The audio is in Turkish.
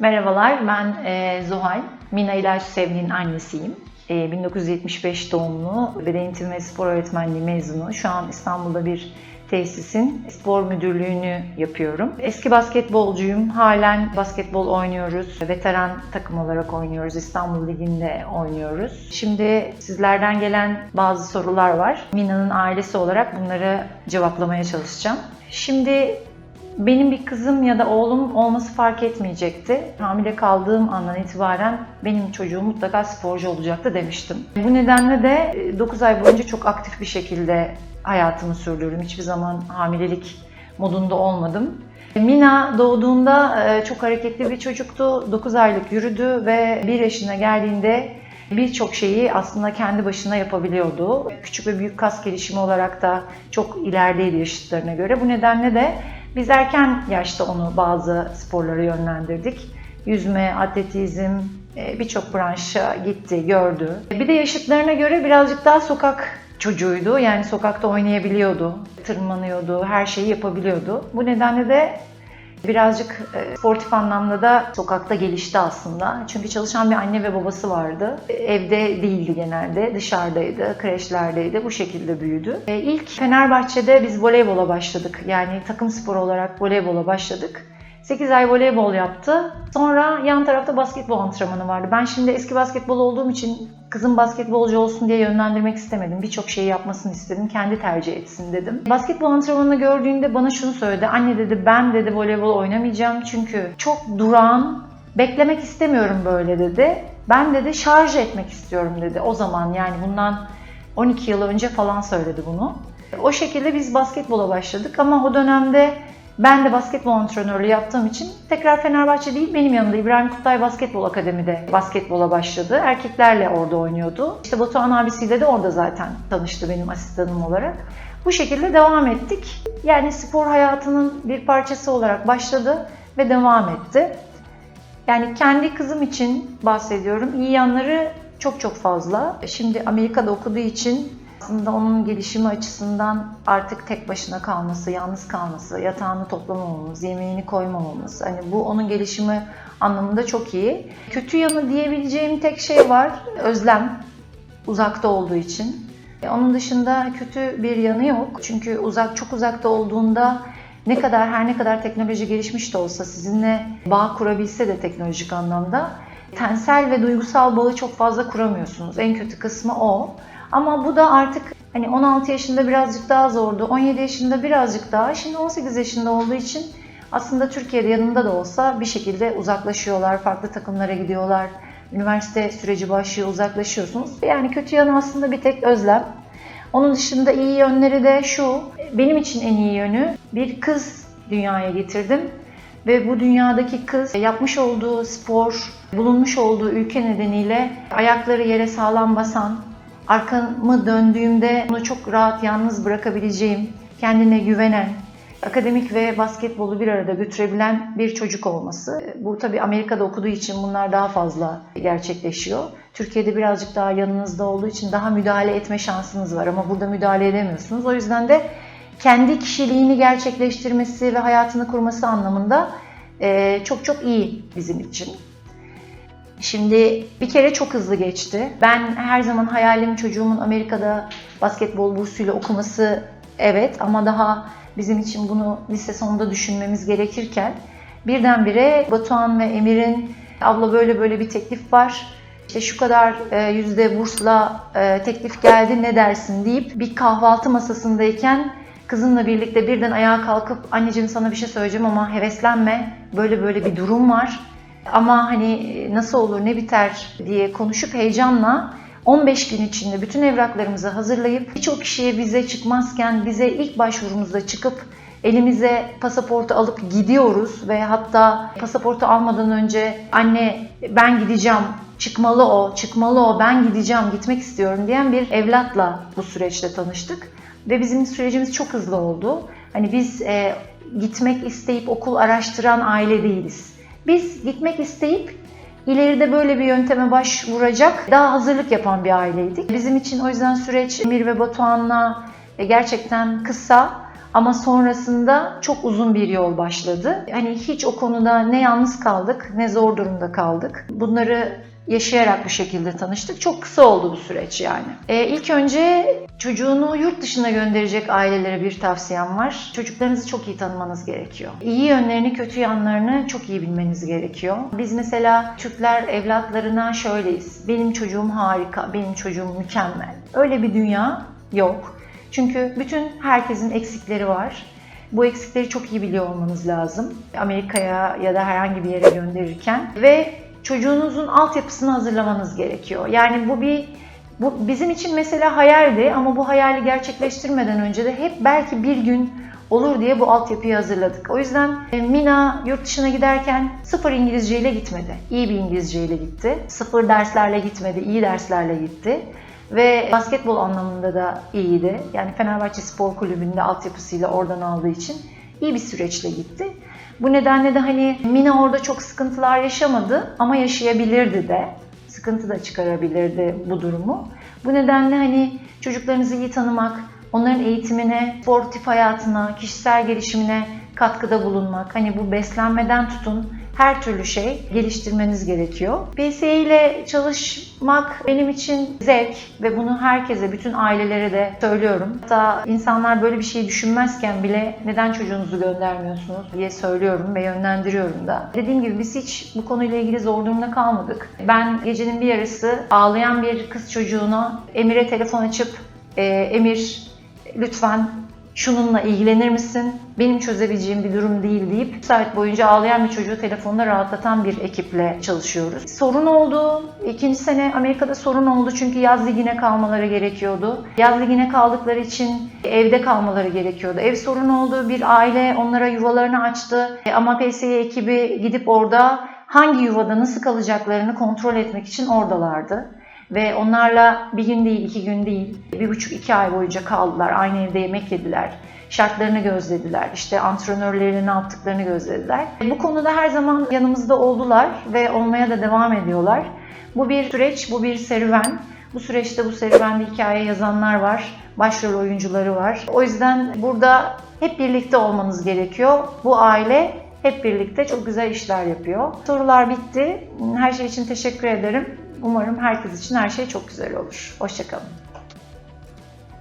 Merhabalar, ben Zuhal. Mina İlaç Sevgi'nin annesiyim. 1975 doğumlu, beden eğitimi ve spor öğretmenliği mezunu. Şu an İstanbul'da bir tesisin spor müdürlüğünü yapıyorum. Eski basketbolcuyum. Halen basketbol oynuyoruz. Veteran takım olarak oynuyoruz. İstanbul Ligi'nde oynuyoruz. Şimdi sizlerden gelen bazı sorular var. Mina'nın ailesi olarak bunları cevaplamaya çalışacağım. Şimdi benim bir kızım ya da oğlum olması fark etmeyecekti. Hamile kaldığım andan itibaren benim çocuğum mutlaka sporcu olacaktı demiştim. Bu nedenle de 9 ay boyunca çok aktif bir şekilde hayatımı sürdürdüm. Hiçbir zaman hamilelik modunda olmadım. Mina doğduğunda çok hareketli bir çocuktu. 9 aylık yürüdü ve 1 yaşına geldiğinde birçok şeyi aslında kendi başına yapabiliyordu. Küçük ve büyük kas gelişimi olarak da çok ilerideydi yaşıtlarına göre. Bu nedenle de biz erken yaşta onu bazı sporlara yönlendirdik. Yüzme, atletizm, birçok branşa gitti, gördü. Bir de yaşıtlarına göre birazcık daha sokak çocuğuydu. Yani sokakta oynayabiliyordu, tırmanıyordu, her şeyi yapabiliyordu. Bu nedenle de birazcık sportif anlamda da sokakta gelişti aslında. Çünkü çalışan bir anne ve babası vardı. Evde değildi genelde, dışarıdaydı, kreşlerdeydi. Bu şekilde büyüdü. İlk Fenerbahçe'de biz voleybola başladık. Yani takım sporu olarak voleybola başladık. 8 ay voleybol yaptı. Sonra yan tarafta basketbol antrenmanı vardı. Ben şimdi eski basketbol olduğum için kızım basketbolcu olsun diye yönlendirmek istemedim. Birçok şeyi yapmasını istedim. Kendi tercih etsin dedim. Basketbol antrenmanını gördüğünde bana şunu söyledi. Anne dedi, ben dedi voleybol oynamayacağım çünkü çok durağan, beklemek istemiyorum böyle dedi. Ben dedi şarj etmek istiyorum dedi. O zaman yani bundan 12 yıl önce falan söyledi bunu. O şekilde biz basketbola başladık ama o dönemde ben de basketbol antrenörlüğü yaptığım için tekrar Fenerbahçe değil benim yanımda İbrahim Kutlay Basketbol Akademi'de basketbola başladı. Erkeklerle orada oynuyordu. İşte Batuhan abisiyle de orada zaten tanıştı benim asistanım olarak. Bu şekilde devam ettik. Yani spor hayatının bir parçası olarak başladı ve devam etti. Yani kendi kızım için bahsediyorum. İyi yanları çok fazla. Şimdi Amerika'da okuduğu için aslında onun gelişimi açısından artık tek başına kalması, yalnız kalması, yatağını toplamamamız, yemeğini koymamamız. Hani bu onun gelişimi anlamında çok iyi. Kötü yanı diyebileceğim tek şey var. Özlem. Uzakta olduğu için. Onun dışında kötü bir yanı yok. Çünkü çok uzakta olduğunda her ne kadar teknoloji gelişmiş de olsa sizinle bağ kurabilse de teknolojik anlamda tensel ve duygusal bağı çok fazla kuramıyorsunuz. En kötü kısmı o. Ama bu da artık hani 16 yaşında birazcık daha zordu, 17 yaşında birazcık daha, şimdi 18 yaşında olduğu için aslında Türkiye'de yanında da olsa bir şekilde uzaklaşıyorlar, farklı takımlara gidiyorlar, üniversite süreci başlıyor, uzaklaşıyorsunuz. Yani kötü yanı aslında bir tek özlem. Onun dışında iyi yönleri de şu, benim için en iyi yönü bir kız dünyaya getirdim. Ve bu dünyadaki kız yapmış olduğu spor, bulunmuş olduğu ülke nedeniyle ayakları yere sağlam basan, arkamı döndüğümde onu çok rahat yalnız bırakabileceğim, kendine güvenen, akademik ve basketbolu bir arada götürebilen bir çocuk olması. Bu tabii Amerika'da okuduğu için bunlar daha fazla gerçekleşiyor. Türkiye'de birazcık daha yanınızda olduğu için daha müdahale etme şansınız var ama burada müdahale edemiyorsunuz. O yüzden de kendi kişiliğini gerçekleştirmesi ve hayatını kurması anlamında çok iyi bizim için. Şimdi bir kere çok hızlı geçti. Ben her zaman hayalim çocuğumun Amerika'da basketbol bursuyla okuması, evet, ama daha bizim için bunu lise sonunda düşünmemiz gerekirken birdenbire Batuhan ve Emir'in abla böyle bir teklif var, İşte şu kadar yüzde bursla teklif geldi, ne dersin deyip bir kahvaltı masasındayken kızımla birlikte birden ayağa kalkıp anneciğim sana bir şey söyleyeceğim ama heveslenme, böyle bir durum var. Ama hani nasıl olur, ne biter diye konuşup heyecanla 15 gün içinde bütün evraklarımızı hazırlayıp birçok kişiye vize çıkmazken bize ilk başvurumuzda çıkıp elimize pasaportu alıp gidiyoruz ve hatta pasaportu almadan önce anne ben gideceğim, çıkmalı o, ben gideceğim, gitmek istiyorum diyen bir evlatla bu süreçte tanıştık. Ve bizim sürecimiz çok hızlı oldu. Hani biz gitmek isteyip okul araştıran aile değiliz. Biz gitmek isteyip ileride böyle bir yönteme başvuracak daha hazırlık yapan bir aileydik. Bizim için o yüzden süreç Emir ve Batuhan'la gerçekten kısa Ama sonrasında çok uzun bir yol başladı. Hani hiç o konuda ne yalnız kaldık ne zor durumda kaldık. Bunları yaşayarak bu şekilde tanıştık. Çok kısa oldu bu süreç yani. İlk önce çocuğunu yurt dışına gönderecek ailelere bir tavsiyem var. Çocuklarınızı çok iyi tanımanız gerekiyor. İyi yönlerini, kötü yanlarını çok iyi bilmeniz gerekiyor. Biz mesela Türkler evlatlarına şöyleyiz. Benim çocuğum harika, benim çocuğum mükemmel. Öyle bir dünya yok. Çünkü herkesin eksikleri var. Bu eksikleri çok iyi biliyor olmanız lazım. Amerika'ya ya da herhangi bir yere gönderirken ve çocuğunuzun altyapısını hazırlamanız gerekiyor. Yani bu bizim için mesela hayaldi ama bu hayali gerçekleştirmeden önce de hep belki bir gün olur diye bu altyapıyı hazırladık. O yüzden Mina yurt dışına giderken sıfır İngilizce ile gitmedi. İyi bir İngilizce ile gitti. Sıfır derslerle gitmedi, iyi derslerle gitti. Ve basketbol anlamında da iyiydi. Yani Fenerbahçe Spor Kulübü'nde altyapısıyla oradan aldığı için iyi bir süreçle gitti. Bu nedenle de hani Mina orada çok sıkıntılar yaşamadı ama yaşayabilirdi de. Sıkıntı da çıkarabilirdi bu durumu. Bu nedenle hani çocuklarınızı iyi tanımak, onların eğitimine, sportif hayatına, kişisel gelişimine katkıda bulunmak, hani bu beslenmeden tutun her türlü şey geliştirmeniz gerekiyor. PSE ile çalışmak benim için zevk ve bunu herkese, bütün ailelere de söylüyorum. Hatta insanlar böyle bir şey düşünmezken bile neden çocuğunuzu göndermiyorsunuz diye söylüyorum ve yönlendiriyorum da. Dediğim gibi biz hiç bu konuyla ilgili zor durumda kalmadık. Ben gecenin bir yarısı ağlayan bir kız çocuğuna Emir'e telefon açıp Emir lütfen şununla ilgilenir misin? Benim çözebileceğim bir durum değil deyip 2 saat boyunca ağlayan bir çocuğu telefonda rahatlatan bir ekiple çalışıyoruz. Sorun oldu. 2. sene Amerika'da sorun oldu çünkü yaz ligine kalmaları gerekiyordu. Yaz ligine kaldıkları için evde kalmaları gerekiyordu. Ev sorun oldu. Bir aile onlara yuvalarını açtı. Ama PSE ekibi gidip orada hangi yuvada nasıl kalacaklarını kontrol etmek için oradalardı. Ve onlarla bir gün değil, 2 gün değil, 1,5-2 ay boyunca kaldılar. Aynı evde yemek yediler. Şartlarını gözlediler. İşte antrenörlerinin ne yaptıklarını gözlediler. Bu konuda her zaman yanımızda oldular ve olmaya da devam ediyorlar. Bu bir süreç, bu bir serüven. Bu süreçte, bu serüvende hikaye yazanlar var. Başrol oyuncuları var. O yüzden burada hep birlikte olmanız gerekiyor. Bu aile hep birlikte çok güzel işler yapıyor. Sorular bitti. Her şey için teşekkür ederim. Umarım herkes için her şey çok güzel olur. Hoşça kalın.